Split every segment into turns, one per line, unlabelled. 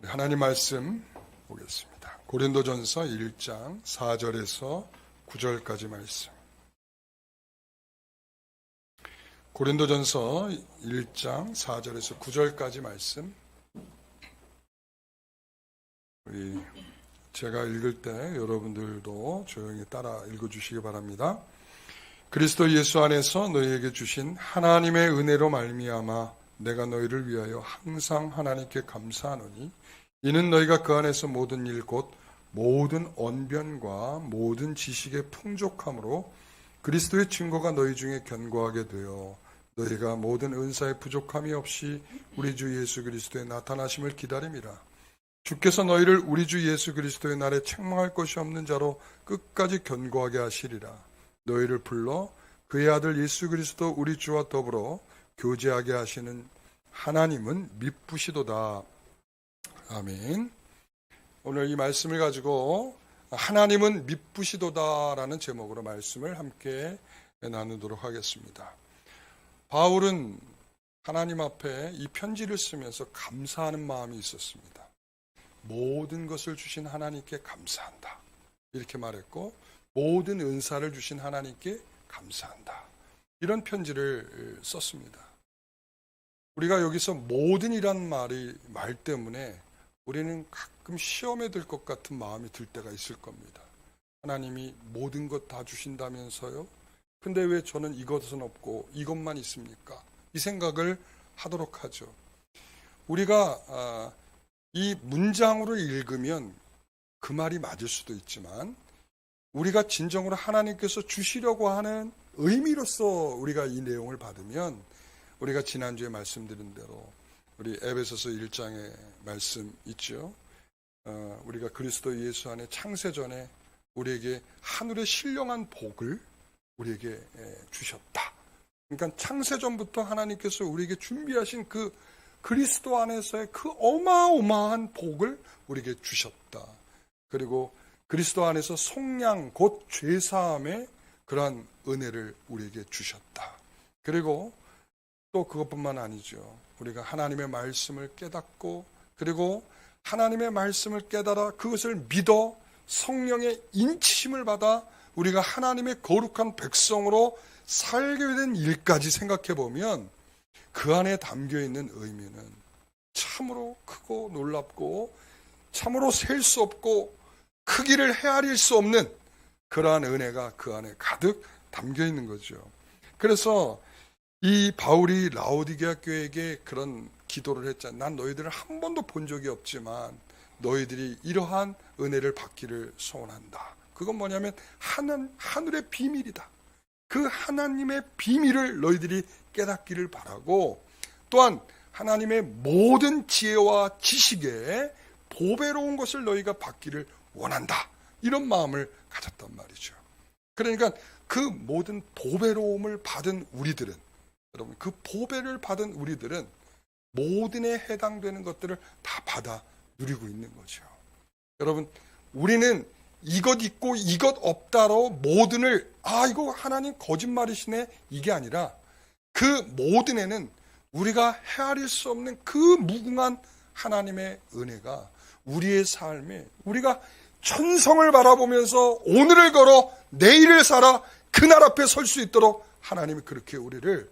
하나님 말씀 보겠습니다. 고린도전서 1장 4절에서 9절까지 말씀. 고린도전서 1장 4절에서 9절까지 말씀. 제가 읽을 때 여러분들도 조용히 따라 읽어주시기 바랍니다. 그리스도 예수 안에서 너희에게 주신 하나님의 은혜로 말미암아 내가 너희를 위하여 항상 하나님께 감사하노니 이는 너희가 그 안에서 모든 일 곧 모든 언변과 모든 지식의 풍족함으로 그리스도의 증거가 너희 중에 견고하게 되어 너희가 모든 은사의 부족함이 없이 우리 주 예수 그리스도의 나타나심을 기다림이라. 주께서 너희를 우리 주 예수 그리스도의 날에 책망할 것이 없는 자로 끝까지 견고하게 하시리라. 너희를 불러 그의 아들 예수 그리스도 우리 주와 더불어 교제하게 하시는 하나님은 미쁘시도다. 아멘. 오늘 이 말씀을 가지고 하나님은 미쁘시도다라는 제목으로 말씀을 함께 나누도록 하겠습니다. 바울은 하나님 앞에 이 편지를 쓰면서 감사하는 마음이 있었습니다. 모든 것을 주신 하나님께 감사한다. 이렇게 말했고 모든 은사를 주신 하나님께 감사한다. 이런 편지를 썼습니다. 우리가 여기서 모든이란 말 때문에 우리는 가끔 시험에 들 것 같은 마음이 들 때가 있을 겁니다. 하나님이 모든 것 다 주신다면서요? 근데 왜 저는 이것은 없고 이것만 있습니까? 이 생각을 하도록 하죠. 우리가 이 문장으로 읽으면 그 말이 맞을 수도 있지만 우리가 진정으로 하나님께서 주시려고 하는 의미로서 우리가 이 내용을 받으면 우리가 지난주에 말씀드린 대로 우리 에베소서 1장의 말씀 있죠. 우리가 그리스도 예수 안에 창세전에 우리에게 하늘의 신령한 복을 우리에게 주셨다. 그러니까 창세전부터 하나님께서 우리에게 준비하신 그 그리스도 안에서의 그 어마어마한 복을 우리에게 주셨다. 그리고 그리스도 안에서 속량 곧 죄사함의 그러한 은혜를 우리에게 주셨다. 그리고 또 그것뿐만 아니죠. 우리가 하나님의 말씀을 깨닫고 그리고 하나님의 말씀을 깨달아 그것을 믿어 성령의 인치심을 받아 우리가 하나님의 거룩한 백성으로 살게 된 일까지 생각해 보면 그 안에 담겨있는 의미는 참으로 크고 놀랍고 참으로 셀 수 없고 크기를 헤아릴 수 없는 그러한 은혜가 그 안에 가득 담겨있는 거죠. 그래서 이 바울이 라오디게아 교회에게 그런 기도를 했잖아요. 난 너희들을 한 번도 본 적이 없지만 너희들이 이러한 은혜를 받기를 소원한다. 그건 뭐냐면 하늘의 비밀이다. 그 하나님의 비밀을 너희들이 깨닫기를 바라고 또한 하나님의 모든 지혜와 지식에 보배로운 것을 너희가 받기를 원한다. 이런 마음을 가졌단 말이죠. 그러니까 그 모든 보배로움을 받은 우리들은 여러분 그 보배를 받은 우리들은 모든에 해당되는 것들을 다 받아 누리고 있는 거죠. 여러분 우리는 이것 있고 이것 없다로 모든을 이거 하나님 거짓말이시네 이게 아니라 그 모든에는 우리가 헤아릴 수 없는 그 무궁한 하나님의 은혜가 우리의 삶에 우리가 천성을 바라보면서 오늘을 걸어 내일을 살아 그날 앞에 설 수 있도록 하나님이 그렇게 우리를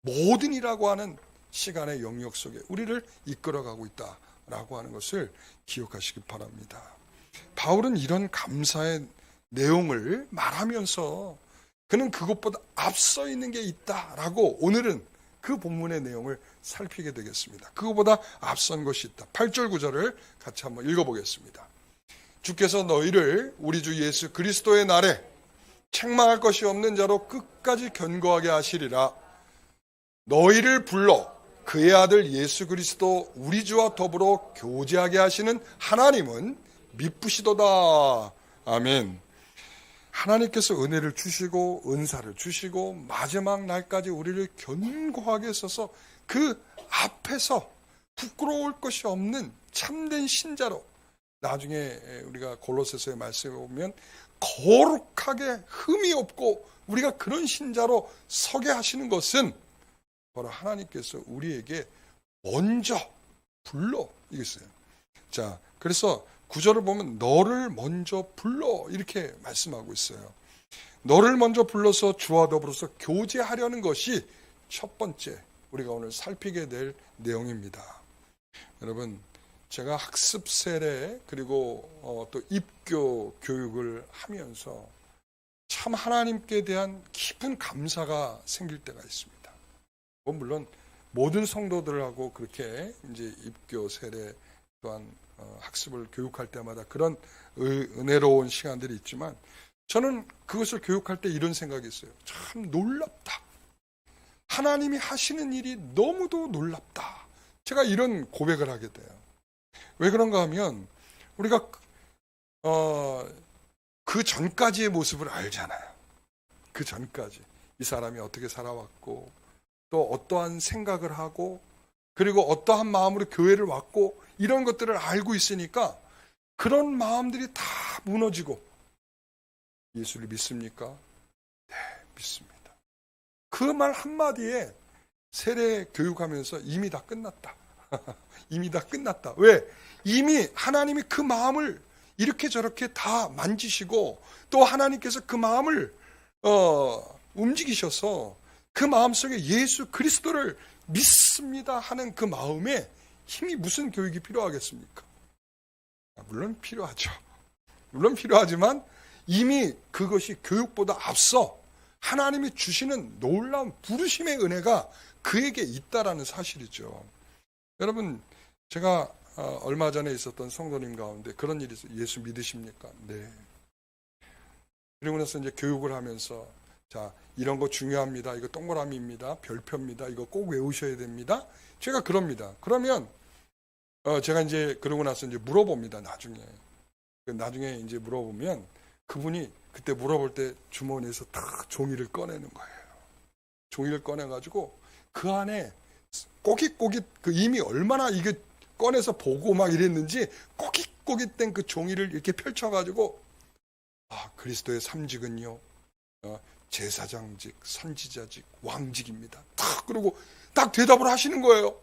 모든이라고 하는 시간의 영역 속에 우리를 이끌어가고 있다라고 하는 것을 기억하시기 바랍니다. 바울은 이런 감사의 내용을 말하면서 그는 그것보다 앞서 있는 게 있다라고 오늘은 그 본문의 내용을 살피게 되겠습니다. 그것보다 앞선 것이 있다. 8절 9절을 같이 한번 읽어보겠습니다. 주께서 너희를 우리 주 예수 그리스도의 날에 책망할 것이 없는 자로 끝까지 견고하게 하시리라. 너희를 불러 그의 아들 예수 그리스도 우리 주와 더불어 교제하게 하시는 하나님은 미쁘시도다. 아멘. 하나님께서 은혜를 주시고 은사를 주시고 마지막 날까지 우리를 견고하게 써서 그 앞에서 부끄러울 것이 없는 참된 신자로 나중에 우리가 골로새서의 말씀에 보면 거룩하게 흠이 없고 우리가 그런 신자로 서게 하시는 것은 바로 하나님께서 우리에게 먼저 불러 이겼어요. 자, 그래서 구절을 보면 너를 먼저 불러 이렇게 말씀하고 있어요. 너를 먼저 불러서 주와 더불어서 교제하려는 것이 첫 번째 우리가 오늘 살피게 될 내용입니다. 여러분, 제가 학습 세례 그리고 또 입교 교육을 하면서 참 하나님께 대한 깊은 감사가 생길 때가 있습니다. 물론 모든 성도들하고 그렇게 이제 입교 세례 또한 학습을 교육할 때마다 그런 은혜로운 시간들이 있지만 저는 그것을 교육할 때 이런 생각이 있어요. 참 놀랍다. 하나님이 하시는 일이 너무도 놀랍다. 제가 이런 고백을 하게 돼요. 왜 그런가 하면 우리가 그 전까지의 모습을 알잖아요. 그 전까지 이 사람이 어떻게 살아왔고 또 어떠한 생각을 하고 그리고 어떠한 마음으로 교회를 왔고 이런 것들을 알고 있으니까 그런 마음들이 다 무너지고 예수를 믿습니까? 네, 믿습니다. 그 말 한마디에 세례 교육하면서 이미 다 끝났다. 이미 다 끝났다. 왜? 이미 하나님이 그 마음을 이렇게 저렇게 다 만지시고 또 하나님께서 그 마음을 움직이셔서 그 마음속에 예수 그리스도를 믿습니다 하는 그 마음에 힘이 무슨 교육이 필요하겠습니까? 물론 필요하죠. 물론 필요하지만 이미 그것이 교육보다 앞서 하나님이 주시는 놀라운 부르심의 은혜가 그에게 있다라는 사실이죠. 여러분, 제가 얼마 전에 있었던 성도님 가운데 그런 일이 있어요. 예수 믿으십니까? 네. 그리고 나서 이제 교육을 하면서 자, 이런 거 중요합니다. 이거 동그라미입니다. 별표입니다. 이거 꼭 외우셔야 됩니다. 제가 그럽니다. 그러면 제가 이제 그러고 나서 이제 물어봅니다. 나중에 이제 물어보면 그분이 그때 물어볼 때 주머니에서 딱 종이를 꺼내는 거예요. 종이를 꺼내가지고 그 안에 꼬깃꼬깃 그 이미 얼마나 이게 꺼내서 보고 막 이랬는지 꼬깃꼬깃된 그 종이를 이렇게 펼쳐가지고 그리스도의 삼직은요 제사장직, 선지자직, 왕직입니다. 딱 그러고 딱 대답을 하시는 거예요.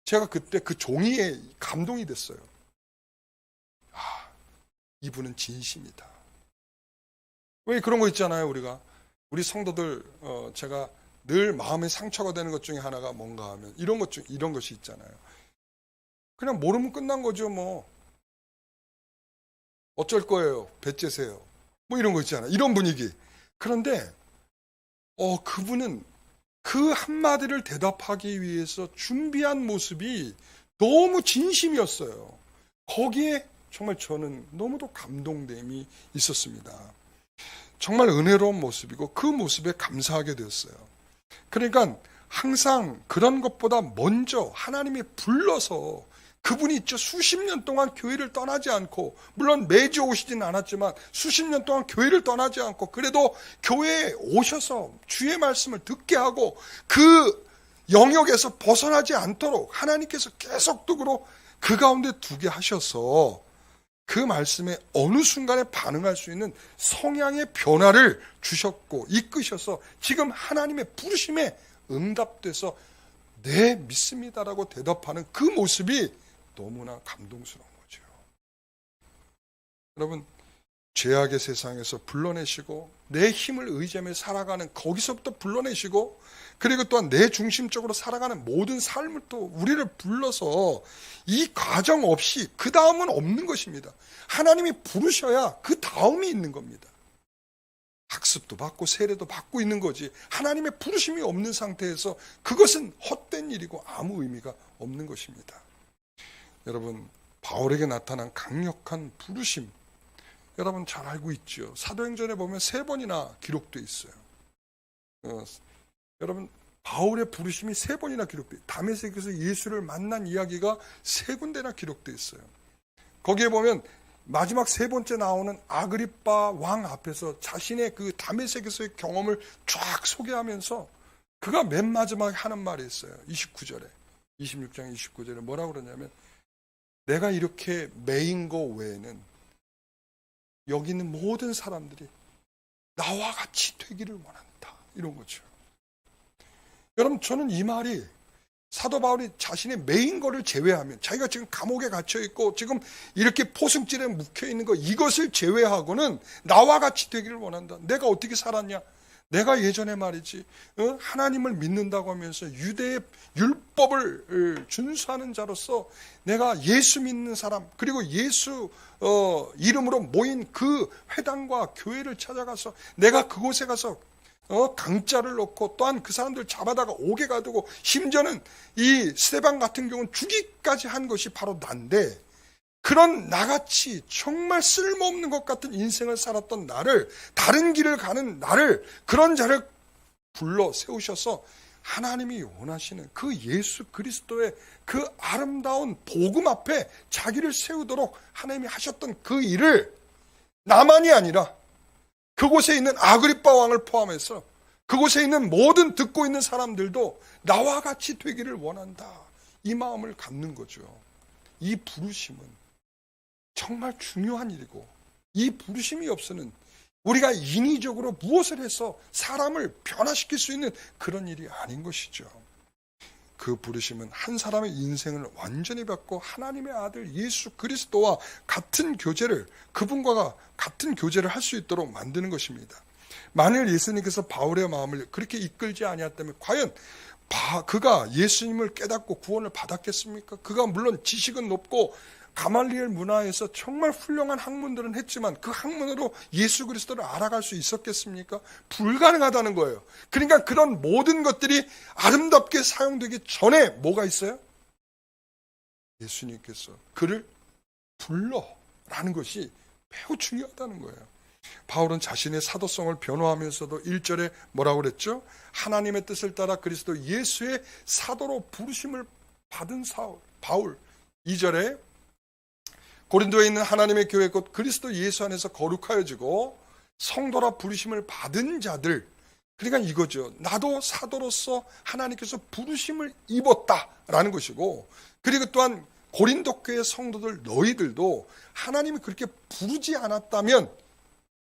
제가 그때 그 종이에 감동이 됐어요. 이분은 진심이다. 왜 그런 거 있잖아요, 우리 성도들 제가 늘 마음에 상처가 되는 것 중에 하나가 뭔가 하면 이런 것이 있잖아요. 그냥 모르면 끝난 거죠, 뭐. 어쩔 거예요, 배째세요. 뭐 이런 거 있잖아요. 이런 분위기. 그런데 그분은 그 한마디를 대답하기 위해서 준비한 모습이 너무 진심이었어요. 거기에 정말 저는 너무도 감동됨이 있었습니다. 정말 은혜로운 모습이고 그 모습에 감사하게 되었어요. 그러니까 항상 그런 것보다 먼저 하나님이 불러서 그분이 있죠. 수십 년 동안 교회를 떠나지 않고 물론 매주 오시진 않았지만 수십 년 동안 교회를 떠나지 않고 그래도 교회에 오셔서 주의 말씀을 듣게 하고 그 영역에서 벗어나지 않도록 하나님께서 계속적으로 그 가운데 두게 하셔서 그 말씀에 어느 순간에 반응할 수 있는 성향의 변화를 주셨고 이끄셔서 지금 하나님의 부르심에 응답돼서 네 믿습니다라고 대답하는 그 모습이 너무나 감동스러운 거죠. 여러분, 죄악의 세상에서 불러내시고 내 힘을 의지하며 살아가는 거기서부터 불러내시고 그리고 또한 내 중심적으로 살아가는 모든 삶을 또 우리를 불러서 이 과정 없이 그 다음은 없는 것입니다. 하나님이 부르셔야 그 다음이 있는 겁니다. 학습도 받고 세례도 받고 있는 거지 하나님의 부르심이 없는 상태에서 그것은 헛된 일이고 아무 의미가 없는 것입니다. 여러분, 바울에게 나타난 강력한 부르심 여러분 잘 알고 있죠. 사도행전에 보면 3번이나 기록되어 있어요. 여러분, 바울의 부르심이 3번이나 기록되어 있어요. 다메섹에서 예수를 만난 이야기가 3군데나 기록되어 있어요. 거기에 보면 마지막 3번째 나오는 아그리빠 왕 앞에서 자신의 그 다메섹에서의 경험을 쫙 소개하면서 그가 맨 마지막에 하는 말이 있어요. 29절에 26장 29절에 뭐라고 그러냐면 내가 이렇게 매인 거 외에는 여기 있는 모든 사람들이 나와 같이 되기를 원한다. 이런 거죠. 여러분, 저는 이 말이 사도 바울이 자신의 메인 거를 제외하면, 자기가 지금 감옥에 갇혀 있고 지금 이렇게 포승줄에 묵혀 있는 거, 이것을 제외하고는 나와 같이 되기를 원한다. 내가 어떻게 살았냐? 내가 예전에 말이지 하나님을 믿는다고 하면서 유대의 율법을 준수하는 자로서 내가 예수 믿는 사람, 그리고 예수 이름으로 모인 그 회당과 교회를 찾아가서 내가 그곳에 가서 강짜를 놓고 또한 그 사람들 잡아다가 옥에 가두고 심지어는 이 스데반 같은 경우는 죽이까지 한 것이 바로 난데, 그런 나같이 정말 쓸모없는 것 같은 인생을 살았던 나를, 다른 길을 가는 나를, 그런 자를 불러 세우셔서 하나님이 원하시는 그 예수 그리스도의 그 아름다운 복음 앞에 자기를 세우도록 하나님이 하셨던 그 일을 나만이 아니라 그곳에 있는 아그리빠 왕을 포함해서 그곳에 있는 모든 듣고 있는 사람들도 나와 같이 되기를 원한다, 이 마음을 갖는 거죠. 이 부르심은 정말 중요한 일이고, 이 부르심이 없으면 우리가 인위적으로 무엇을 해서 사람을 변화시킬 수 있는 그런 일이 아닌 것이죠. 그 부르심은 한 사람의 인생을 완전히 바꿔 하나님의 아들 예수 그리스도와 같은 교제를, 그분과 같은 교제를 할 수 있도록 만드는 것입니다. 만일 예수님께서 바울의 마음을 그렇게 이끌지 아니했다면 과연 그가 예수님을 깨닫고 구원을 받았겠습니까? 그가 물론 지식은 높고 가말리엘 문화에서 정말 훌륭한 학문들은 했지만 그 학문으로 예수 그리스도를 알아갈 수 있었겠습니까? 불가능하다는 거예요. 그러니까 그런 모든 것들이 아름답게 사용되기 전에 뭐가 있어요? 예수님께서 그를 불러라는 것이 매우 중요하다는 거예요. 바울은 자신의 사도성을 변호하면서도 1절에 뭐라고 그랬죠? 하나님의 뜻을 따라 그리스도 예수의 사도로 부르심을 받은 바울. 2절에 고린도에 있는 하나님의 교회 곧 그리스도 예수 안에서 거룩하여지고 성도라 부르심을 받은 자들, 그러니까 이거죠. 나도 사도로서 하나님께서 부르심을 입었다라는 것이고, 그리고 또한 고린도 교회 성도들 너희들도 하나님이 그렇게 부르지 않았다면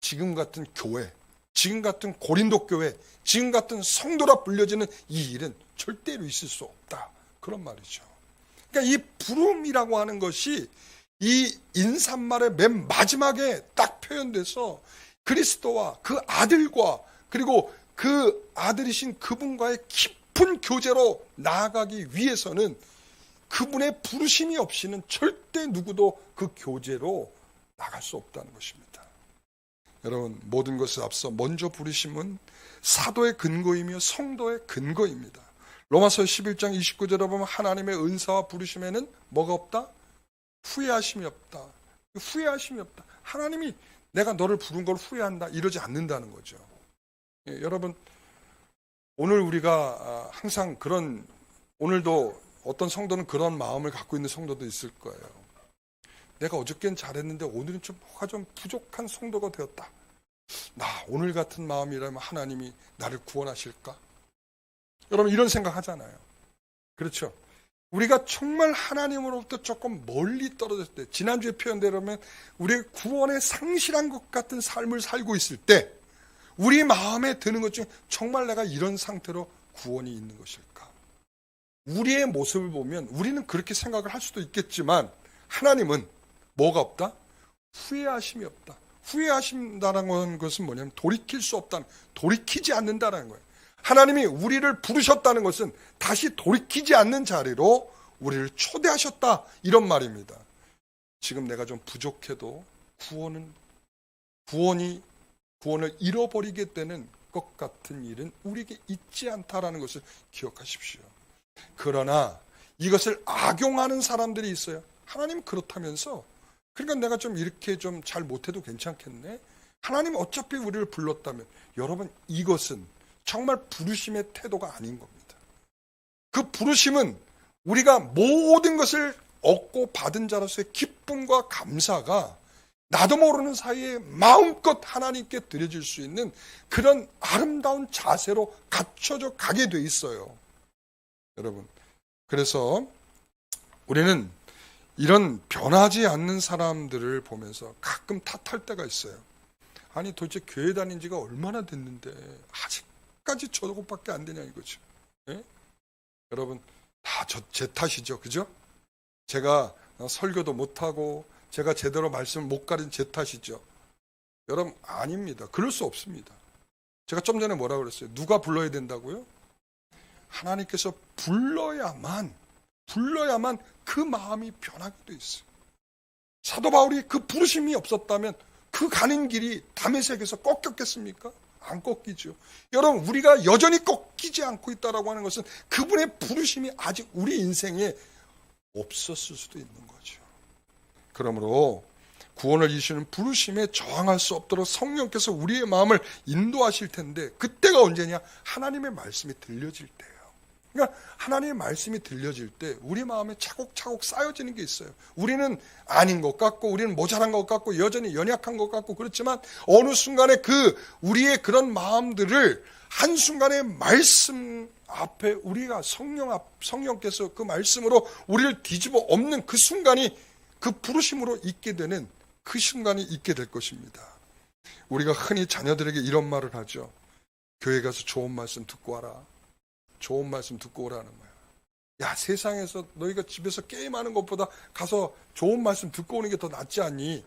지금 같은 교회, 지금 같은 고린도 교회, 지금 같은 성도라 불려지는 이 일은 절대로 있을 수 없다, 그런 말이죠. 그러니까 이 부름이라고 하는 것이 이 인사말의 맨 마지막에 딱 표현돼서 그리스도와 그 아들과 그리고 그 아들이신 그분과의 깊은 교제로 나아가기 위해서는 그분의 부르심이 없이는 절대 누구도 그 교제로 나갈 수 없다는 것입니다. 여러분, 모든 것을 앞서 먼저 부르심은 사도의 근거이며 성도의 근거입니다. 로마서 11장 29절에 보면 하나님의 은사와 부르심에는 뭐가 없다? 후회하심이 없다. 후회하심이 없다. 하나님이 내가 너를 부른 걸 후회한다, 이러지 않는다는 거죠. 예, 여러분, 오늘 우리가 항상 오늘도 어떤 성도는 그런 마음을 갖고 있는 성도도 있을 거예요. 내가 어저께는 잘했는데 오늘은 뭐가 좀 부족한 성도가 되었다. 나 오늘 같은 마음이라면 하나님이 나를 구원하실까? 여러분, 이런 생각 하잖아요. 그렇죠? 우리가 정말 하나님으로부터 조금 멀리 떨어졌을 때, 지난주에 표현대로면 우리의 구원에 상실한 것 같은 삶을 살고 있을 때 우리 마음에 드는 것 중에 정말 내가 이런 상태로 구원이 있는 것일까? 우리의 모습을 보면 우리는 그렇게 생각을 할 수도 있겠지만 하나님은 뭐가 없다? 후회하심이 없다. 후회하신다는 것은 뭐냐면 돌이킬 수 없다는, 돌이키지 않는다는 거예요. 하나님이 우리를 부르셨다는 것은 다시 돌이키지 않는 자리로 우리를 초대하셨다, 이런 말입니다. 지금 내가 좀 부족해도 구원을 잃어버리게 되는 것 같은 일은 우리에게 있지 않다라는 것을 기억하십시오. 그러나 이것을 악용하는 사람들이 있어요. 하나님 그렇다면서, 그러니까 내가 좀 이렇게 좀 잘 못해도 괜찮겠네. 하나님 어차피 우리를 불렀다면. 여러분, 이것은 정말 부르심의 태도가 아닌 겁니다. 그 부르심은 우리가 모든 것을 얻고 받은 자로서의 기쁨과 감사가 나도 모르는 사이에 마음껏 하나님께 드려질 수 있는 그런 아름다운 자세로 갖춰져 가게 돼 있어요. 여러분, 그래서 우리는 이런 변하지 않는 사람들을 보면서 가끔 탓할 때가 있어요. 아니, 도대체 교회 다닌 지가 얼마나 됐는데 아직까지 저것밖에 안 되냐 이거죠. 예? 여러분, 다 제 탓이죠. 그죠? 제가 설교도 못하고 제가 제대로 말씀을 못 가린 제 탓이죠. 여러분, 아닙니다. 그럴 수 없습니다. 제가 좀 전에 뭐라고 그랬어요? 누가 불러야 된다고요? 하나님께서 불러야만 그 마음이 변하게 돼 있어요. 사도 바울이 그 부르심이 없었다면 그 가는 길이 다메섹에서 꺾였겠습니까? 안 꺾이죠. 여러분, 우리가 여전히 꺾이지 않고 있다라고 하는 것은 그분의 부르심이 아직 우리 인생에 없었을 수도 있는 거죠. 그러므로 구원을 이루시는 부르심에 저항할 수 없도록 성령께서 우리의 마음을 인도하실 텐데, 그때가 언제냐? 하나님의 말씀이 들려질 때예요. 그러니까 하나님의 말씀이 들려질 때 우리 마음에 차곡차곡 쌓여지는 게 있어요. 우리는 아닌 것 같고, 우리는 모자란 것 같고, 여전히 연약한 것 같고, 그렇지만 어느 순간에 우리의 그런 마음들을 한순간에 말씀 앞에 우리가 성령께서 그 말씀으로 우리를 뒤집어 엎는 그 순간이, 그 부르심으로 있게 되는 그 순간이 있게 될 것입니다. 우리가 흔히 자녀들에게 이런 말을 하죠. 교회 가서 좋은 말씀 듣고 와라. 좋은 말씀 듣고 오라는 거야. 야, 세상에서 너희가 집에서 게임하는 것보다 가서 좋은 말씀 듣고 오는 게 더 낫지 않니?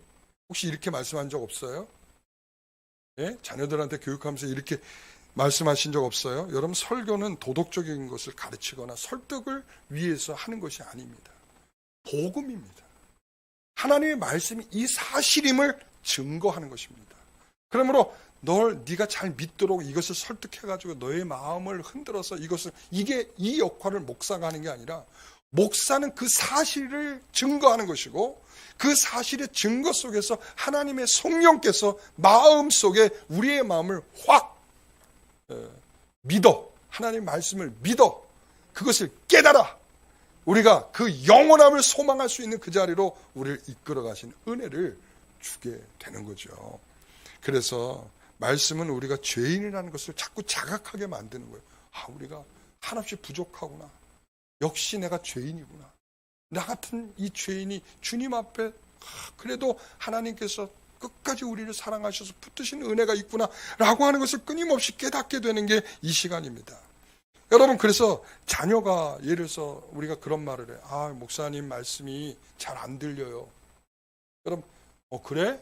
혹시 이렇게 말씀한 적 없어요? 예? 자녀들한테 교육하면서 이렇게 말씀하신 적 없어요? 여러분, 설교는 도덕적인 것을 가르치거나 설득을 위해서 하는 것이 아닙니다. 복음입니다. 하나님의 말씀이 이 사실임을 증거하는 것입니다. 그러므로 네가 잘 믿도록 이것을 설득해가지고 너의 마음을 흔들어서 이 역할을 목사가 하는 게 아니라, 목사는 그 사실을 증거하는 것이고, 그 사실의 증거 속에서 하나님의 성령께서 마음속에 우리의 마음을 확 믿어, 하나님의 말씀을 믿어, 그것을 깨달아, 우리가 그 영원함을 소망할 수 있는 그 자리로 우리를 이끌어 가신 은혜를 주게 되는 거죠. 그래서 말씀은 우리가 죄인이라는 것을 자꾸 자각하게 만드는 거예요. 아, 우리가 한없이 부족하구나. 역시 내가 죄인이구나. 나 같은 이 죄인이 주님 앞에 그래도 하나님께서 끝까지 우리를 사랑하셔서 붙드신 은혜가 있구나 라고 하는 것을 끊임없이 깨닫게 되는 게 이 시간입니다. 여러분, 그래서 자녀가 예를 들어서 우리가 그런 말을 해요. 아, 목사님 말씀이 잘 안 들려요. 여러분, 그래?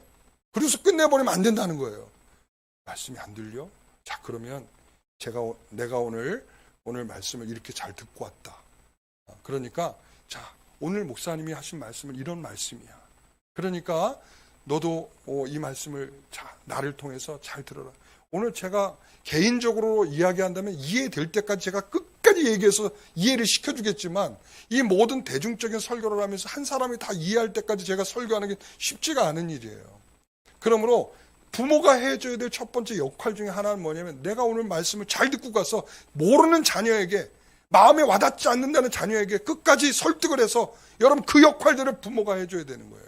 그래서 끝내버리면 안 된다는 거예요. 말씀이 안 들려? 자, 그러면 내가 오늘 말씀을 이렇게 잘 듣고 왔다. 그러니까 자, 오늘 목사님이 하신 말씀은 이런 말씀이야. 그러니까 너도 이 말씀을 나를 통해서 잘 들어라. 오늘 제가 개인적으로 이야기한다면 이해될 때까지 제가 끝까지 얘기해서 이해를 시켜주겠지만, 이 모든 대중적인 설교를 하면서 한 사람이 다 이해할 때까지 제가 설교하는 게 쉽지가 않은 일이에요. 그러므로 부모가 해줘야 될 첫 번째 역할 중에 하나는 뭐냐면, 내가 오늘 말씀을 잘 듣고 가서 모르는 자녀에게, 마음에 와닿지 않는다는 자녀에게 끝까지 설득을 해서, 여러분, 그 역할들을 부모가 해줘야 되는 거예요.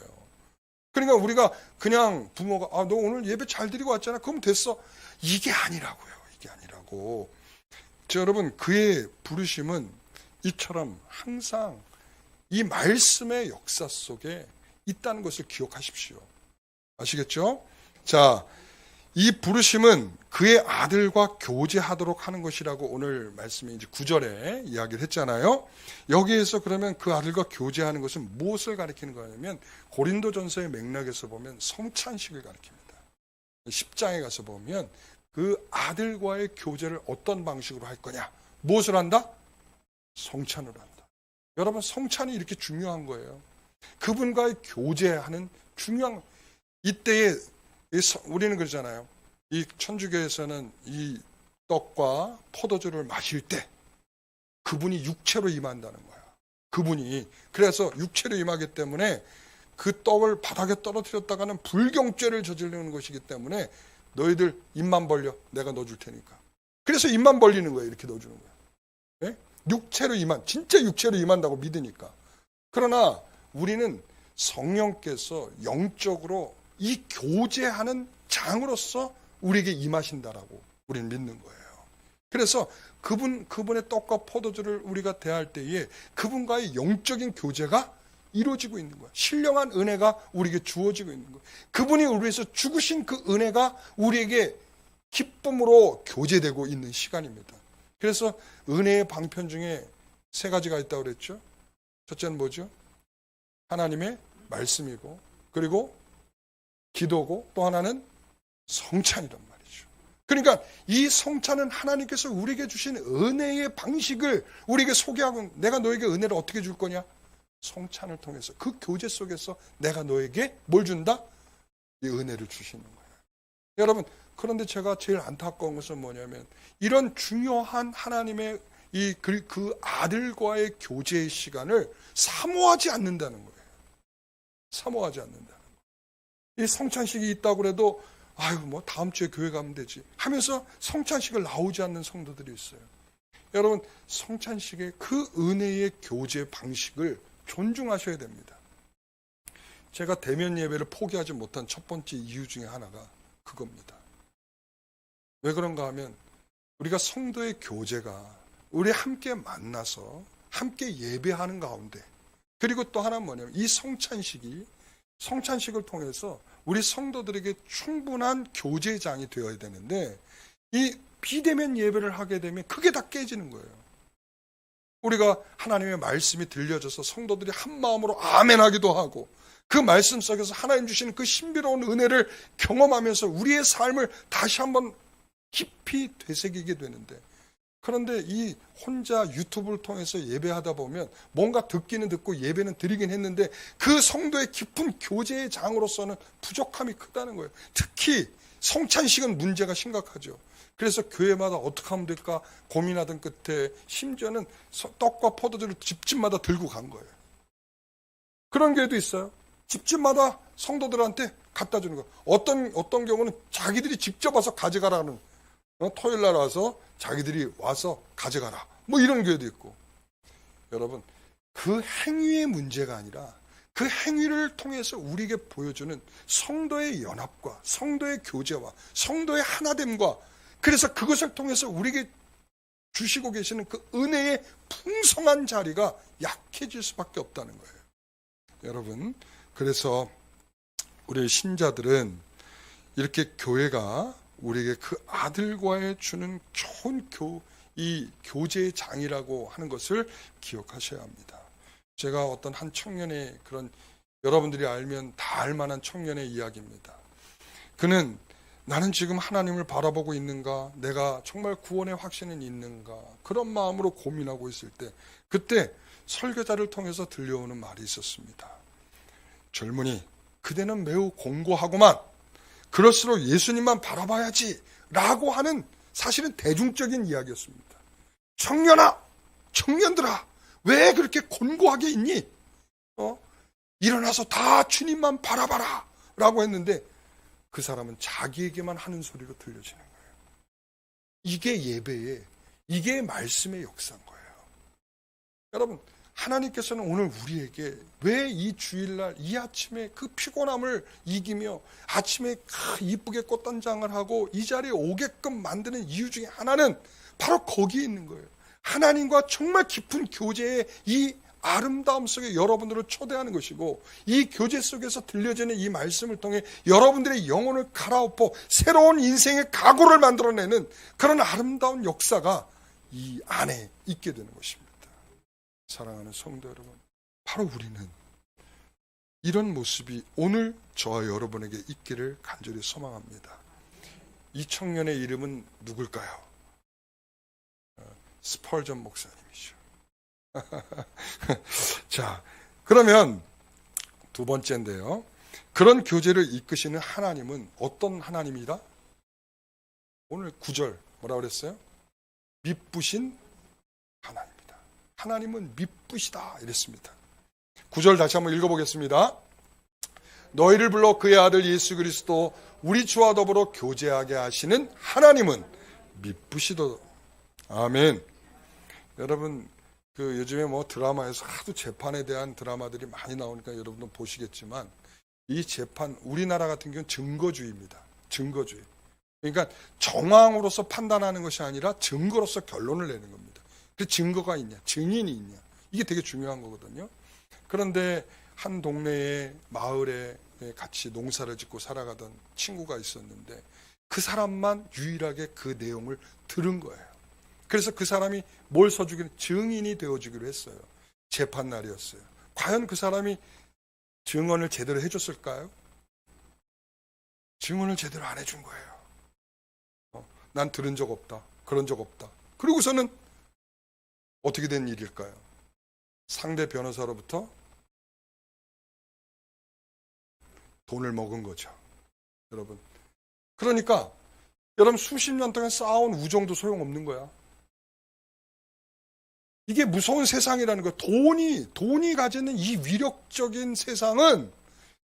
그러니까 우리가 그냥 부모가 너 오늘 예배 잘 드리고 왔잖아, 그럼 됐어. 이게 아니라고요. 이게 아니라고. 여러분, 그의 부르심은 이처럼 항상 이 말씀의 역사 속에 있다는 것을 기억하십시오. 아시겠죠? 자, 이 부르심은 그의 아들과 교제하도록 하는 것이라고 오늘 말씀이 이제 9절에 이야기를 했잖아요. 여기에서 그러면 그 아들과 교제하는 것은 무엇을 가리키는 거냐면, 고린도전서의 맥락에서 보면 성찬식을 가리킵니다. 10장에 가서 보면 그 아들과의 교제를 어떤 방식으로 할 거냐. 무엇을 한다? 성찬을 한다. 여러분, 성찬이 이렇게 중요한 거예요. 그분과의 교제하는 중요한, 이때에 우리는 그러잖아요. 이 천주교에서는 이 떡과 포도주를 마실 때 그분이 육체로 임한다는 거야. 그분이. 그래서 육체로 임하기 때문에 그 떡을 바닥에 떨어뜨렸다가는 불경죄를 저지르는 것이기 때문에 너희들 입만 벌려. 내가 넣어줄 테니까. 그래서 입만 벌리는 거예요. 이렇게 넣어주는 거야. 네? 육체로 임한, 진짜 육체로 임한다고 믿으니까. 그러나 우리는 성령께서 영적으로 이 교제하는 장으로서 우리에게 임하신다라고 우리는 믿는 거예요. 그래서 그분의 떡과 포도주를 우리가 대할 때에 그분과의 영적인 교제가 이루어지고 있는 거예요. 신령한 은혜가 우리에게 주어지고 있는 거예요. 그분이 우리 위해서 죽으신 그 은혜가 우리에게 기쁨으로 교제되고 있는 시간입니다. 그래서 은혜의 방편 중에 세 가지가 있다고 그랬죠. 첫째는 뭐죠? 하나님의 말씀이고, 그리고 기도고, 또 하나는 성찬이란 말이죠. 그러니까 이 성찬은 하나님께서 우리에게 주신 은혜의 방식을 우리에게 소개하고, 내가 너에게 은혜를 어떻게 줄 거냐? 성찬을 통해서, 그 교제 속에서 내가 너에게 뭘 준다? 이 은혜를 주시는 거예요. 여러분, 그런데 제가 제일 안타까운 것은 뭐냐면, 이런 중요한 하나님의 그 아들과의 교제의 시간을 사모하지 않는다는 거예요. 사모하지 않는다는 거예요. 이 성찬식이 있다고 그래도 아유 뭐 다음 주에 교회 가면 되지 하면서 성찬식을 나오지 않는 성도들이 있어요. 여러분, 성찬식의 그 은혜의 교제 방식을 존중하셔야 됩니다. 제가 대면 예배를 포기하지 못한 첫 번째 이유 중에 하나가 그겁니다. 왜 그런가 하면, 우리가 성도의 교제가 우리 함께 만나서 함께 예배하는 가운데, 그리고 또 하나는 뭐냐면, 이 성찬식을 통해서 우리 성도들에게 충분한 교제장이 되어야 되는데, 이 비대면 예배를 하게 되면 그게 다 깨지는 거예요. 우리가 하나님의 말씀이 들려져서 성도들이 한 마음으로 아멘하기도 하고, 그 말씀 속에서 하나님 주시는 그 신비로운 은혜를 경험하면서 우리의 삶을 다시 한번 깊이 되새기게 되는데, 그런데 이 혼자 유튜브를 통해서 예배하다 보면 뭔가 듣기는 듣고 예배는 드리긴 했는데 그 성도의 깊은 교제의 장으로서는 부족함이 크다는 거예요. 특히 성찬식은 문제가 심각하죠. 그래서 교회마다 어떻게 하면 될까 고민하던 끝에 심지어는 떡과 포도주를 집집마다 들고 간 거예요. 그런 교회도 있어요. 집집마다 성도들한테 갖다 주는 거예요. 어떤 경우는 자기들이 직접 와서 가져가라는, 토요일 날 와서 자기들이 와서 가져가라, 뭐 이런 교회도 있고. 여러분, 그 행위의 문제가 아니라 그 행위를 통해서 우리에게 보여주는 성도의 연합과 성도의 교제와 성도의 하나됨과, 그래서 그것을 통해서 우리에게 주시고 계시는 그 은혜의 풍성한 자리가 약해질 수밖에 없다는 거예요. 여러분, 그래서 우리 신자들은 이렇게 교회가 우리에게 그 아들과의 주는 좋은 교제의 장이라고 하는 것을 기억하셔야 합니다. 제가 어떤 한 청년의, 그런 여러분들이 알면 다 알만한 청년의 이야기입니다. 그는 나는 지금 하나님을 바라보고 있는가, 내가 정말 구원의 확신은 있는가, 그런 마음으로 고민하고 있을 때, 그때 설교자를 통해서 들려오는 말이 있었습니다. 젊은이, 그대는 매우 공고하구만. 그럴수록 예수님만 바라봐야지 라고 하는, 사실은 대중적인 이야기였습니다. 청년아, 청년들아, 왜 그렇게 곤고하게 있니? 일어나서 다 주님만 바라봐라 라고 했는데, 그 사람은 자기에게만 하는 소리로 들려지는 거예요. 이게 예배의, 이게 말씀의 역사인 거예요. 여러분, 하나님께서는 오늘 우리에게 왜 이 주일날 이 아침에 그 피곤함을 이기며 아침에 이쁘게 꽃단장을 하고 이 자리에 오게끔 만드는 이유 중에 하나는 바로 거기에 있는 거예요. 하나님과 정말 깊은 교제의 이 아름다움 속에 여러분들을 초대하는 것이고, 이 교제 속에서 들려지는 이 말씀을 통해 여러분들의 영혼을 갈아엎어 새로운 인생의 각오를 만들어내는 그런 아름다운 역사가 이 안에 있게 되는 것입니다. 사랑하는 성도 여러분, 바로 우리는 이런 모습이 오늘 저와 여러분에게 있기를 간절히 소망합니다. 이 청년의 이름은 누굴까요? 스펄전 목사님이죠. 자, 그러면 두 번째인데요. 그런 교제를 이끄시는 하나님은 어떤 하나님이다? 오늘 9절 뭐라고 그랬어요? 미쁘신 하나님. 하나님은 미쁘시다 이랬습니다. 9절 다시 한번 읽어보겠습니다. 너희를 불러 그의 아들 예수 그리스도 우리 주와 더불어 교제하게 하시는 하나님은 미쁘시다. 아멘. 여러분, 그 요즘에 뭐 드라마에서 하도 재판에 대한 드라마들이 많이 나오니까 여러분도 보시겠지만, 이 재판, 우리나라 같은 경우는 증거주의입니다. 증거주의. 그러니까 정황으로서 판단하는 것이 아니라 증거로서 결론을 내는 겁니다. 그 증거가 있냐, 증인이 있냐, 이게 되게 중요한 거거든요. 그런데 한 동네에, 마을에 같이 농사를 짓고 살아가던 친구가 있었는데 그 사람만 유일하게 그 내용을 들은 거예요. 그래서 그 사람이 뭘 서주기로, 증인이 되어주기로 했어요. 재판 날이었어요. 과연 그 사람이 증언을 제대로 해줬을까요? 증언을 제대로 안 해준 거예요. 난 들은 적 없다. 그런 적 없다. 그러고서는 어떻게 된 일일까요? 상대 변호사로부터 돈을 먹은 거죠. 여러분. 그러니까 여러분 수십 년 동안 쌓아온 우정도 소용없는 거야. 이게 무서운 세상이라는 거야. 돈이 가지는 이 위력적인 세상은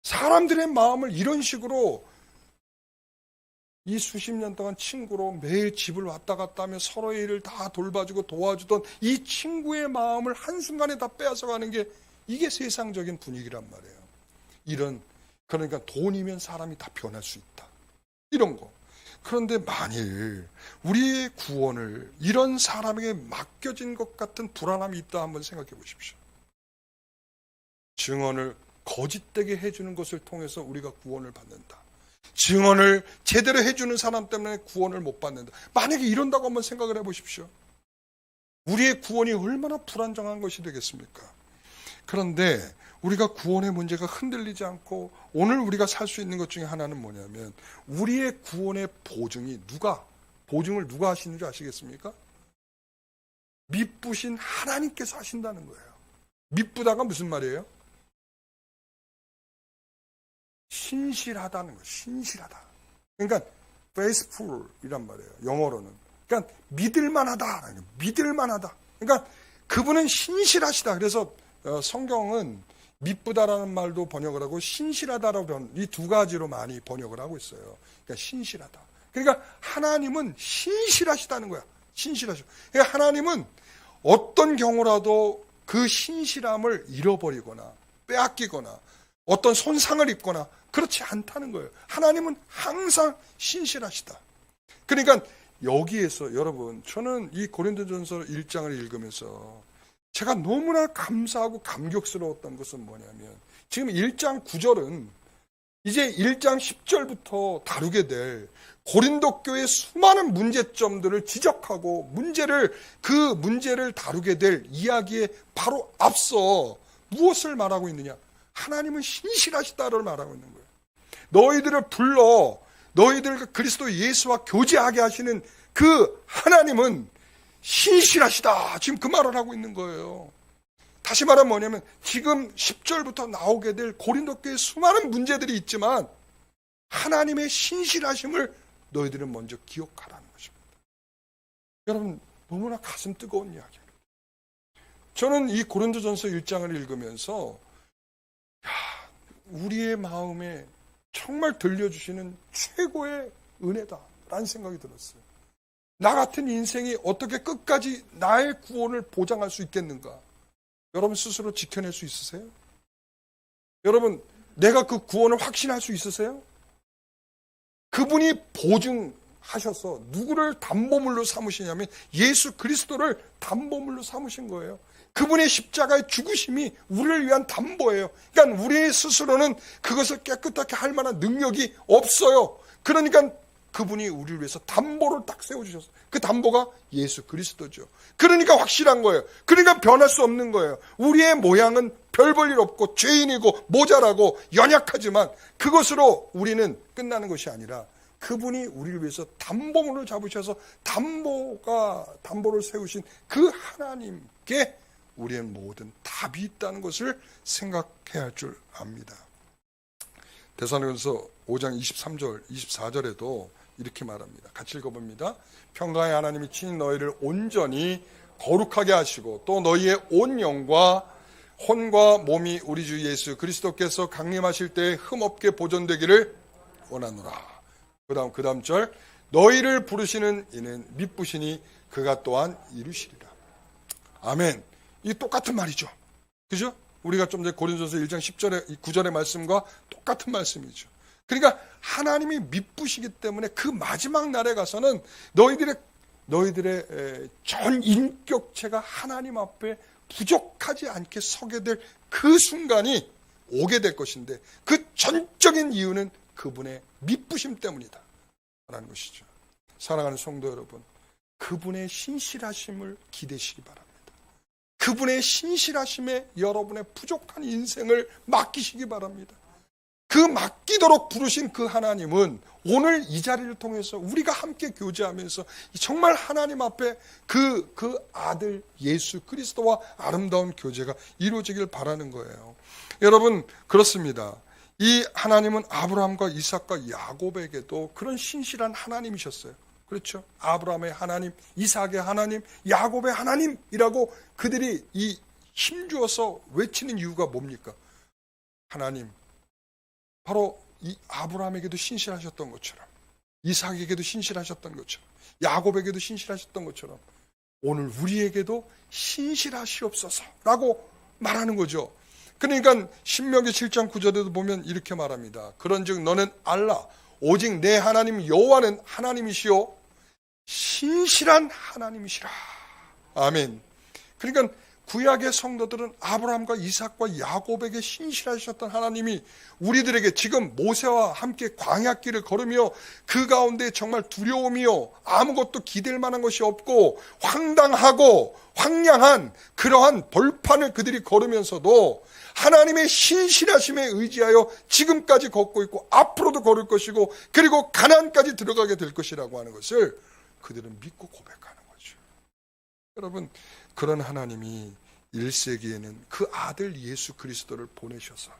사람들의 마음을 이런 식으로 이 수십 년 동안 친구로 매일 집을 왔다 갔다 하며 서로의 일을 다 돌봐주고 도와주던 이 친구의 마음을 한순간에 다 빼앗아가는 게 이게 세상적인 분위기란 말이에요. 그러니까 돈이면 사람이 다 변할 수 있다. 이런 거. 그런데 만일 우리의 구원을 이런 사람에게 맡겨진 것 같은 불안함이 있다 한번 생각해 보십시오. 증언을 거짓되게 해주는 것을 통해서 우리가 구원을 받는다. 증언을 제대로 해주는 사람 때문에 구원을 못 받는다. 만약에 이런다고 한번 생각을 해보십시오. 우리의 구원이 얼마나 불안정한 것이 되겠습니까? 그런데 우리가 구원의 문제가 흔들리지 않고 오늘 우리가 살 수 있는 것 중에 하나는 뭐냐면 우리의 구원의 보증을 누가 하시는 줄 아시겠습니까? 미쁘신 하나님께서 하신다는 거예요. 미쁘다가 무슨 말이에요? 신실하다는 거예요. 신실하다. 그러니까 faithful이란 말이에요. 영어로는. 그러니까 믿을만하다. 믿을만하다. 그러니까 그분은 신실하시다. 그래서 성경은 미쁘다라는 말도 번역을 하고 신실하다라고 이 두 가지로 많이 번역을 하고 있어요. 그러니까 신실하다. 그러니까 하나님은 신실하시다는 거야. 신실하시고. 그러니까 하나님은 어떤 경우라도 그 신실함을 잃어버리거나 빼앗기거나 어떤 손상을 입거나 그렇지 않다는 거예요. 하나님은 항상 신실하시다. 그러니까 여기에서 여러분, 저는 이 고린도전서 1장을 읽으면서 제가 너무나 감사하고 감격스러웠던 것은 뭐냐면 지금 1장 9절은 이제 1장 10절부터 다루게 될 고린도 교회의 수많은 문제점들을 지적하고 그 문제를 다루게 될 이야기에 바로 앞서 무엇을 말하고 있느냐? 하나님은 신실하시다를 말하고 있는 거예요. 너희들을 불러 너희들과 그리스도 예수와 교제하게 하시는 그 하나님은 신실하시다. 지금 그 말을 하고 있는 거예요. 다시 말하면 뭐냐면 지금 10절부터 나오게 될 고린도 교회의 수많은 문제들이 있지만 하나님의 신실하심을 너희들은 먼저 기억하라는 것입니다. 여러분, 너무나 가슴 뜨거운 이야기예요. 저는 이 고린도전서 1장을 읽으면서 우리의 마음에 정말 들려주시는 최고의 은혜다라는 생각이 들었어요. 나 같은 인생이 어떻게 끝까지 나의 구원을 보장할 수 있겠는가? 여러분 스스로 지켜낼 수 있으세요? 여러분, 내가 그 구원을 확신할 수 있으세요? 그분이 보증하셔서 누구를 담보물로 삼으시냐면 예수 그리스도를 담보물로 삼으신 거예요. 그분의 십자가의 죽으심이 우리를 위한 담보예요. 그러니까 우리 스스로는 그것을 깨끗하게 할 만한 능력이 없어요. 그러니까 그분이 우리를 위해서 담보를 딱 세워주셨어요. 그 담보가 예수 그리스도죠. 그러니까 확실한 거예요. 그러니까 변할 수 없는 거예요. 우리의 모양은 별 볼 일 없고 죄인이고 모자라고 연약하지만 그것으로 우리는 끝나는 것이 아니라 그분이 우리를 위해서 담보물을 잡으셔서 담보를 세우신 그 하나님께 우리의 모든 답이 있다는 것을 생각해야 할 줄 압니다. 데살로니가서 5장 23절, 24절에도 이렇게 말합니다. 같이 읽어봅니다. 평강의 하나님이 친히 너희를 온전히 거룩하게 하시고 또 너희의 온 영과 혼과 몸이 우리 주 예수 그리스도께서 강림하실 때에 흠없게 보존되기를 원하노라. 그 다음 절, 너희를 부르시는 이는 미쁘시니 그가 또한 이루시리라. 아멘. 이 똑같은 말이죠. 그죠? 우리가 좀 전에 고린도전서 1장 10절에 9절의 말씀과 똑같은 말씀이죠. 그러니까 하나님이 미쁘시기 때문에 그 마지막 날에 가서는 너희들의 전 인격체가 하나님 앞에 부족하지 않게 서게 될 그 순간이 오게 될 것인데 그 전적인 이유는 그분의 미쁘심 때문이다 라는 것이죠. 사랑하는 성도 여러분, 그분의 신실하심을 기대시기 바랍니다. 그분의 신실하심에 여러분의 부족한 인생을 맡기시기 바랍니다. 그 맡기도록 부르신 그 하나님은 오늘 이 자리를 통해서 우리가 함께 교제하면서 정말 하나님 앞에 그 아들 예수 그리스도와 아름다운 교제가 이루어지길 바라는 거예요. 여러분, 그렇습니다. 이 하나님은 아브라함과 이삭과 야곱에게도 그런 신실한 하나님이셨어요. 그렇죠? 아브라함의 하나님, 이삭의 하나님, 야곱의 하나님이라고 그들이 이 힘주어서 외치는 이유가 뭡니까? 하나님, 바로 이 아브라함에게도 신실하셨던 것처럼, 이삭에게도 신실하셨던 것처럼, 야곱에게도 신실하셨던 것처럼 오늘 우리에게도 신실하시옵소서라고 말하는 거죠. 그러니까 신명기 7장 9절에도 보면 이렇게 말합니다. 그런즉 너는 알라 오직 내 하나님 여호와는 하나님이시요 신실한 하나님이시라. 아멘. 그러니까 구약의 성도들은 아브라함과 이삭과 야곱에게 신실하셨던 하나님이 우리들에게 지금 모세와 함께 광야길을 걸으며 그 가운데 정말 두려움이요 아무것도 기댈 만한 것이 없고 황당하고 황량한 그러한 벌판을 그들이 걸으면서도 하나님의 신실하심에 의지하여 지금까지 걷고 있고 앞으로도 걸을 것이고 그리고 가나안까지 들어가게 될 것이라고 하는 것을 그들은 믿고 고백하는 거죠. 여러분, 그런 하나님이 1세기에는 그 아들 예수 그리스도를 보내셔서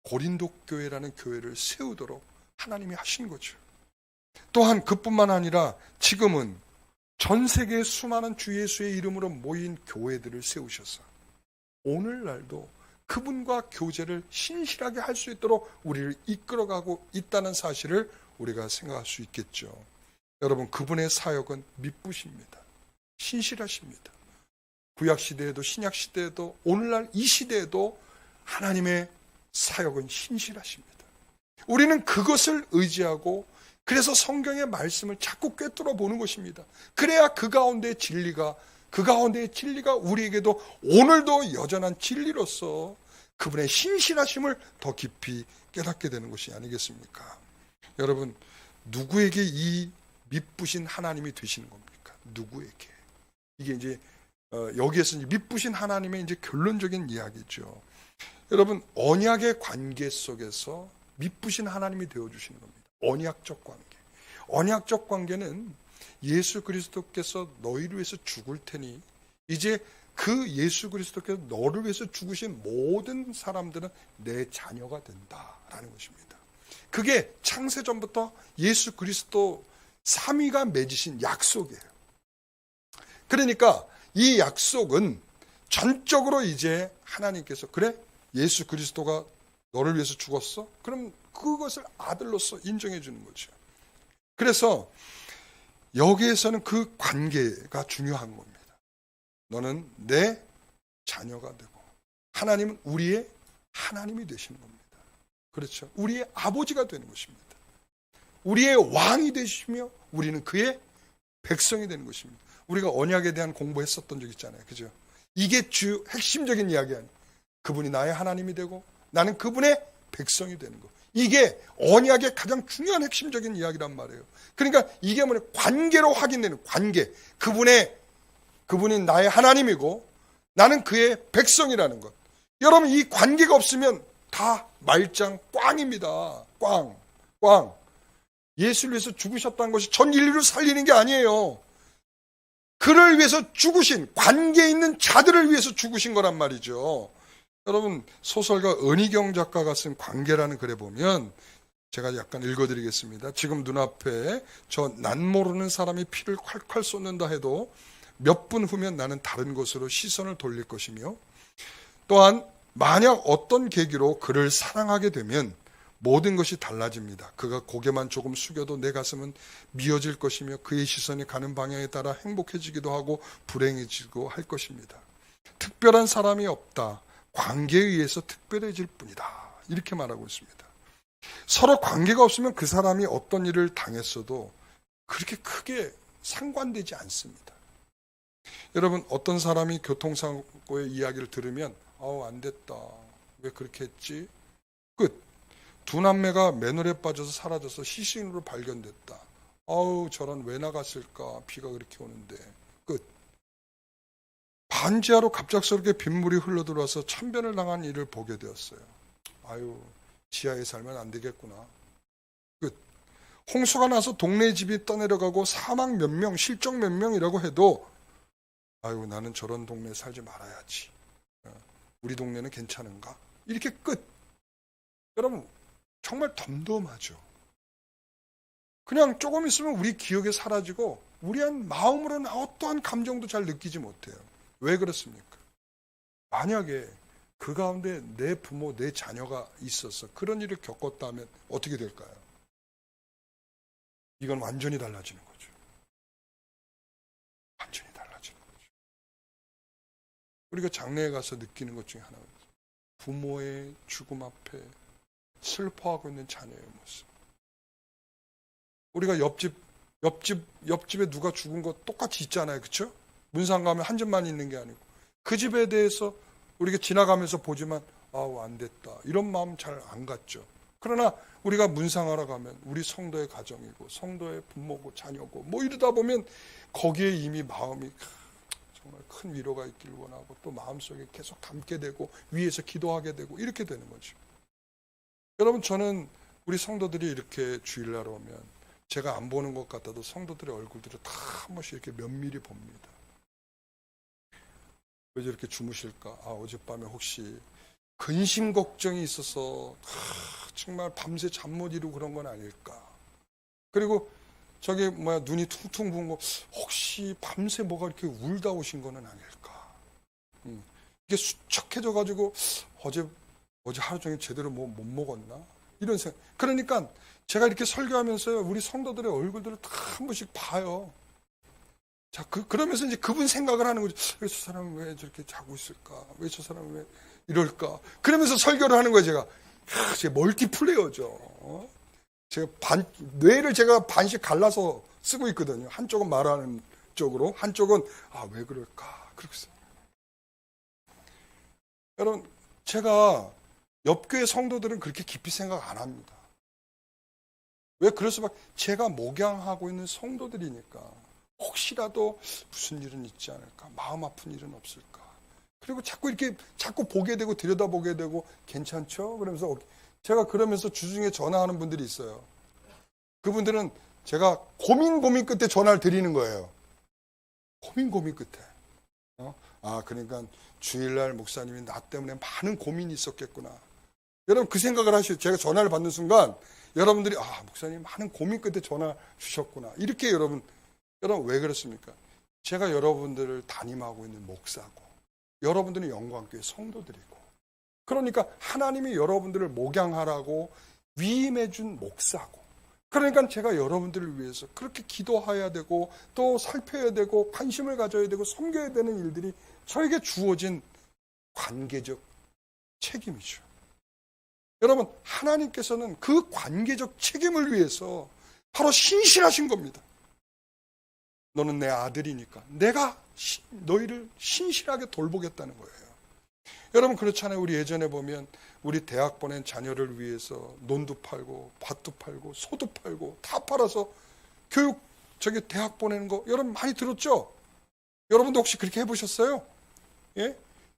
고린도 교회라는 교회를 세우도록 하나님이 하신 거죠. 또한 그뿐만 아니라 지금은 전 세계의 수많은 주 예수의 이름으로 모인 교회들을 세우셔서 오늘날도 그분과 교제를 신실하게 할 수 있도록 우리를 이끌어가고 있다는 사실을 우리가 생각할 수 있겠죠. 여러분, 그분의 사역은 미쁘십니다. 신실하십니다. 구약시대에도 신약시대에도 오늘날 이 시대에도 하나님의 사역은 신실하십니다. 우리는 그것을 의지하고 그래서 성경의 말씀을 자꾸 꿰뚫어 보는 것입니다. 그래야 그 가운데의 진리가 우리에게도 오늘도 여전한 진리로서 그분의 신실하심을 더 깊이 깨닫게 되는 것이 아니겠습니까? 여러분, 누구에게 이 미쁘신 하나님이 되시는 겁니까? 누구에게? 이게 이제 여기에서 이제 미쁘신 하나님의 이제 결론적인 이야기죠. 여러분, 언약의 관계 속에서 미쁘신 하나님이 되어 주시는 겁니다. 언약적 관계. 언약적 관계는 예수 그리스도께서 너희를 위해서 죽을 테니 이제 그 예수 그리스도께서 너를 위해서 죽으신 모든 사람들은 내 자녀가 된다라는 것입니다. 그게 창세전부터 예수 그리스도 삼위가 맺으신 약속이에요. 그러니까 이 약속은 전적으로 이제 하나님께서 그래? 예수 그리스도가 너를 위해서 죽었어? 그럼 그것을 아들로서 인정해 주는 거죠. 그래서 여기에서는 그 관계가 중요한 겁니다. 너는 내 자녀가 되고 하나님은 우리의 하나님이 되시는 겁니다. 그렇죠? 우리의 아버지가 되는 것입니다. 우리의 왕이 되시며 우리는 그의 백성이 되는 것입니다. 우리가 언약에 대한 공부했었던 적 있잖아요. 그죠? 이게 주 핵심적인 이야기 아니에요. 그분이 나의 하나님이 되고 나는 그분의 백성이 되는 것. 이게 언약의 가장 중요한 핵심적인 이야기란 말이에요. 그러니까 이게 뭐냐? 관계로 확인되는 관계. 그분이 나의 하나님이고 나는 그의 백성이라는 것. 여러분, 이 관계가 없으면 다 말짱 꽝입니다. 꽝. 예수를 위해서 죽으셨다는 것이 전 인류를 살리는 게 아니에요. 그를 위해서 죽으신, 관계 있는 자들을 위해서 죽으신 거란 말이죠. 여러분, 소설가 은희경 작가가 쓴 관계라는 글에 보면 제가 약간 읽어드리겠습니다. 지금 눈앞에 저 난 모르는 사람이 피를 콸콸 쏟는다 해도 몇 분 후면 나는 다른 곳으로 시선을 돌릴 것이며 또한 만약 어떤 계기로 그를 사랑하게 되면 모든 것이 달라집니다. 그가 고개만 조금 숙여도 내 가슴은 미어질 것이며 그의 시선이 가는 방향에 따라 행복해지기도 하고 불행해지고 할 것입니다. 특별한 사람이 없다. 관계에 의해서 특별해질 뿐이다. 이렇게 말하고 있습니다. 서로 관계가 없으면 그 사람이 어떤 일을 당했어도 그렇게 크게 상관되지 않습니다. 여러분, 어떤 사람이 교통사고의 이야기를 들으면 안 됐다. 왜 그렇게 했지? 끝. 두 남매가 맨홀에 빠져서 사라져서 시신으로 발견됐다. 아우 저런 왜 나갔을까, 비가 그렇게 오는데. 끝. 반지하로 갑작스럽게 빗물이 흘러들어와서 참변을 당한 일을 보게 되었어요. 아유 지하에 살면 안 되겠구나. 끝. 홍수가 나서 동네 집이 떠내려가고 사망 몇 명, 실종 몇 명이라고 해도 아유 나는 저런 동네에 살지 말아야지. 우리 동네는 괜찮은가? 이렇게 끝. 여러분 정말 덤덤하죠. 그냥 조금 있으면 우리 기억에 사라지고 우리한 마음으로는 어떠한 감정도 잘 느끼지 못해요. 왜 그렇습니까? 만약에 그 가운데 내 부모, 내 자녀가 있어서 그런 일을 겪었다면 어떻게 될까요? 이건 완전히 달라지는 거죠. 완전히 달라지는 거죠. 우리가 장례에 가서 느끼는 것 중에 하나가 부모의 죽음 앞에 슬퍼하고 있는 자녀의 모습. 우리가 옆집에 누가 죽은 거 똑같이 있잖아요. 그렇죠? 문상 가면 한 집만 있는 게 아니고 그 집에 대해서 우리가 지나가면서 보지만 아우 안 됐다 이런 마음 잘 안 갖죠. 그러나 우리가 문상하러 가면 우리 성도의 가정이고 성도의 부모고 자녀고 뭐 이러다 보면 거기에 이미 마음이 정말 큰 위로가 있기를 원하고 또 마음속에 계속 담게 되고 위에서 기도하게 되고 이렇게 되는 거죠. 여러분 저는 우리 성도들이 이렇게 주일날 오면 제가 안 보는 것 같아도 성도들의 얼굴들을 다 한 번씩 이렇게 면밀히 봅니다. 왜 저렇게 주무실까? 아 어젯밤에 혹시 근심 걱정이 있어서 정말 밤새 잠 못 이루고 그런 건 아닐까? 그리고 저기 눈이 퉁퉁 부은 거 혹시 밤새 뭐가 이렇게 울다 오신 거는 아닐까? 이게 수척해져 가지고 어제 하루 종일 제대로 뭐 못 먹었나? 이런 생각. 그러니까 제가 이렇게 설교하면서요 우리 성도들의 얼굴들을 다 한 번씩 봐요. 자, 그러면서 이제 그분 생각을 하는 거죠. 왜 저 사람은 왜 저렇게 자고 있을까? 왜 저 사람은 왜 이럴까? 그러면서 설교를 하는 거예요, 제가. 제 멀티플레이어죠. 뇌를 제가 반씩 갈라서 쓰고 있거든요. 한쪽은 말하는 쪽으로, 한쪽은, 왜 그럴까? 그렇게 써요. 여러분, 제가 옆교회 성도들은 그렇게 깊이 생각 안 합니다. 왜 그럴 수밖에, 제가 목양하고 있는 성도들이니까. 혹시라도 무슨 일은 있지 않을까? 마음 아픈 일은 없을까? 그리고 자꾸 보게 되고 들여다보게 되고 괜찮죠? 그러면서 제가 그러면서 주중에 전화하는 분들이 있어요. 그분들은 제가 고민 끝에 전화를 드리는 거예요. 고민 끝에. 그러니까 주일날 목사님이 나 때문에 많은 고민이 있었겠구나. 여러분 그 생각을 하시죠. 제가 전화를 받는 순간 여러분들이 목사님 많은 고민 끝에 전화 주셨구나. 이렇게 여러분 왜 그렇습니까? 제가 여러분들을 담임하고 있는 목사고 여러분들은 영광교회 성도들이고 그러니까 하나님이 여러분들을 목양하라고 위임해 준 목사고 그러니까 제가 여러분들을 위해서 그렇게 기도해야 되고 또 살펴야 되고 관심을 가져야 되고 섬겨야 되는 일들이 저에게 주어진 관계적 책임이죠. 여러분 하나님께서는 그 관계적 책임을 위해서 바로 신실하신 겁니다. 너는 내 아들이니까 내가 너희를 신실하게 돌보겠다는 거예요. 여러분 그렇잖아요. 우리 예전에 보면 우리 대학 보낸 자녀를 위해서 논도 팔고 밭도 팔고 소도 팔고 다 팔아서 대학 보내는 거 여러분 많이 들었죠? 여러분도 혹시 그렇게 해보셨어요? 예?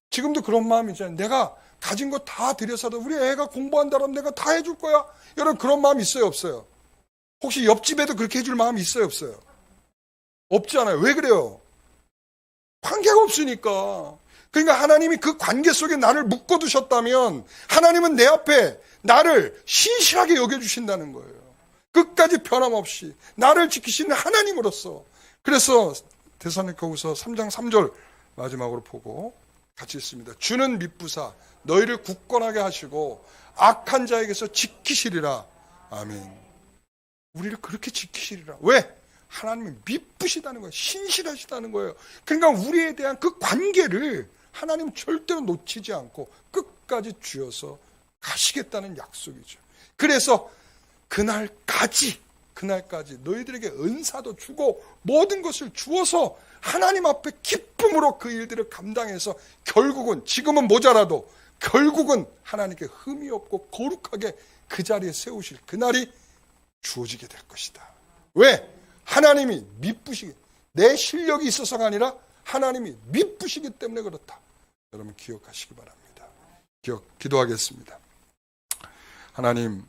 지금도 그런 마음이 있잖아요. 내가 가진 거 다 들여서도 우리 애가 공부한다면 내가 다 해줄 거야. 여러분 그런 마음 있어요 없어요? 혹시 옆집에도 그렇게 해줄 마음이 있어요 없어요? 없잖아요. 왜 그래요? 관계가 없으니까. 그러니까 하나님이 그 관계 속에 나를 묶어두셨다면 하나님은 내 앞에 나를 신실하게 여겨주신다는 거예요. 끝까지 변함없이 나를 지키시는 하나님으로서. 그래서 데살로니가후서 3장 3절 마지막으로 보고 같이 읽습니다. 주는 미쁘사 너희를 굳건하게 하시고 악한 자에게서 지키시리라. 아멘. 우리를 그렇게 지키시리라. 왜? 하나님이 미쁘시다는 거예요. 신실하시다는 거예요. 그러니까 우리에 대한 그 관계를 하나님은 절대로 놓치지 않고 끝까지 쥐어서 가시겠다는 약속이죠. 그래서 그날까지 너희들에게 은사도 주고 모든 것을 주어서 하나님 앞에 기쁨으로 그 일들을 감당해서 결국은 지금은 모자라도 결국은 하나님께 흠이 없고 거룩하게 그 자리에 세우실 그날이 주어지게 될 것이다. 왜? 하나님이 미쁘시기, 내 실력이 있어서가 아니라 하나님이 미쁘시기 때문에 그렇다. 여러분 기억하시기 바랍니다. 기도하겠습니다. 하나님,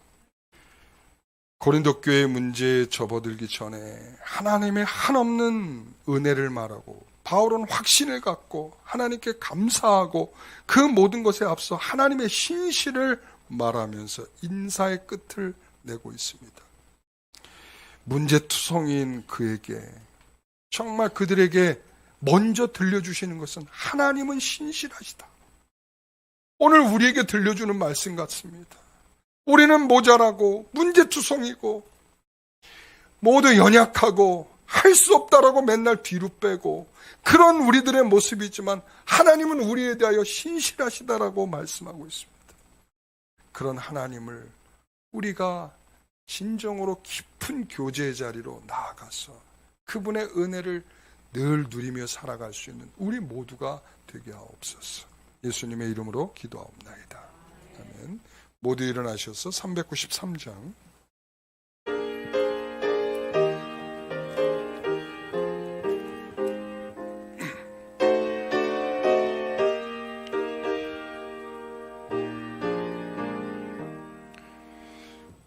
고린도 교회의 문제에 접어들기 전에 하나님의 한없는 은혜를 말하고 바울은 확신을 갖고 하나님께 감사하고 그 모든 것에 앞서 하나님의 신실을 말하면서 인사의 끝을 내고 있습니다. 문제투성이인 그에게 정말 그들에게 먼저 들려주시는 것은 하나님은 신실하시다. 오늘 우리에게 들려주는 말씀 같습니다. 우리는 모자라고 문제투성이고 모두 연약하고 할 수 없다라고 맨날 뒤로 빼고 그런 우리들의 모습이지만 하나님은 우리에 대하여 신실하시다라고 말씀하고 있습니다. 그런 하나님을 우리가 진정으로 깊은 교제의 자리로 나아가서 그분의 은혜를 늘 누리며 살아갈 수 있는 우리 모두가 되게 하옵소서. 예수님의 이름으로 기도하옵나이다. 아멘. 모두 일어나셔서 393장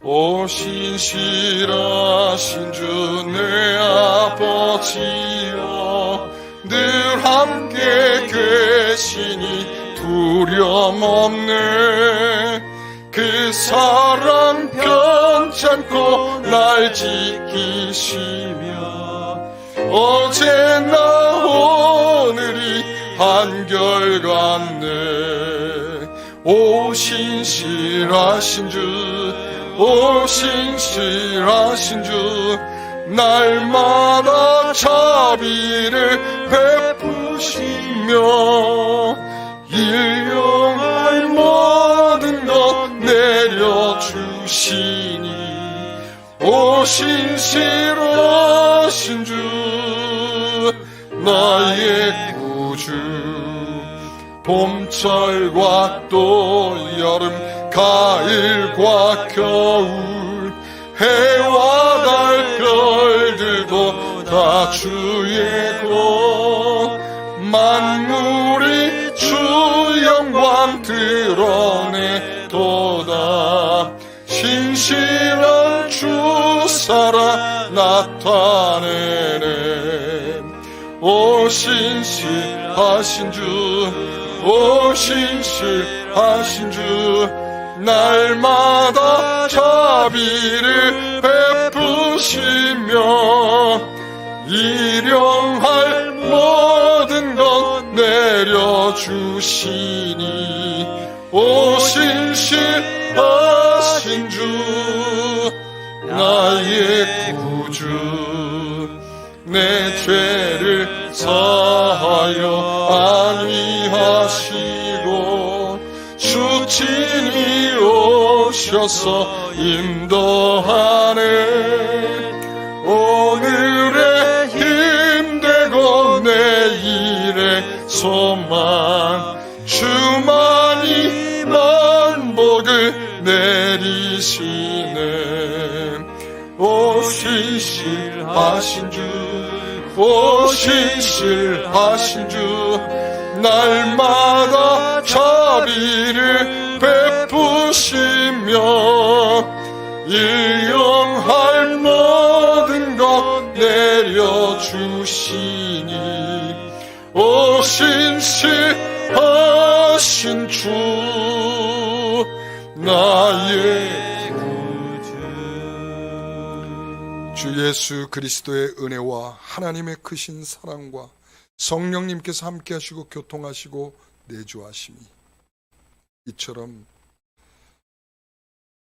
오 신실하신 주 내 아버지여 늘 함께 계시니 두려움 없네. 그 사랑 편찮고 날 지키시며 어제나 오늘이 한결같네. 오 신실하신 주, 오 신실하신 주, 날마다 자비를 베푸시며 일용할 모든 것 내려주시니 오 신실하신 주, 나의 구주. 봄철과 또 여름, 가을과 겨울, 해와 달 별들도 다 주의 것. 만물이 주 영광 드러내도다. 신실한 주 살아 나타내네. 오 신실하신 주, 오 신실하신 주, 날마다 자비를 베푸시며 일용할 모든 것 내려주시니 오 신실하신 주, 나의 구주. 내 죄를 사하여 안위하시고 주친이 오셔서 인도하네. 오늘의 힘되고 내일의 소망, 주만이 만복을 내리시네. 오 신실하신 주, 오 신실하신 주, 날마다 자비를 베푸시며 일용할 모든 것 내려주시니 오 신실하신 주, 나의 주 예수 그리스도의 은혜와 하나님의 크신 사랑과 성령님께서 함께 하시고 교통하시고 내주하심이 이처럼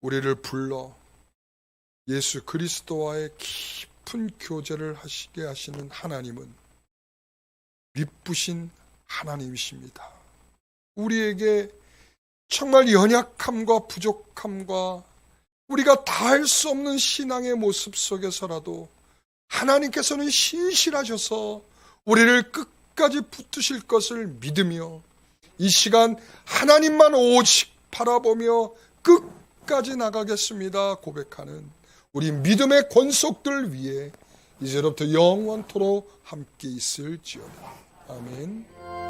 우리를 불러 예수 그리스도와의 깊은 교제를 하시게 하시는 하나님은 미쁘신 하나님이십니다. 우리에게 정말 연약함과 부족함과 우리가 다 할 수 없는 신앙의 모습 속에서라도 하나님께서는 신실하셔서 우리를 끝까지 붙드실 것을 믿으며 이 시간 하나님만 오직 바라보며 끝까지 나가겠습니다 고백하는 우리 믿음의 권속들 위에 이제로부터 영원토록 함께 있을지어다. 아멘.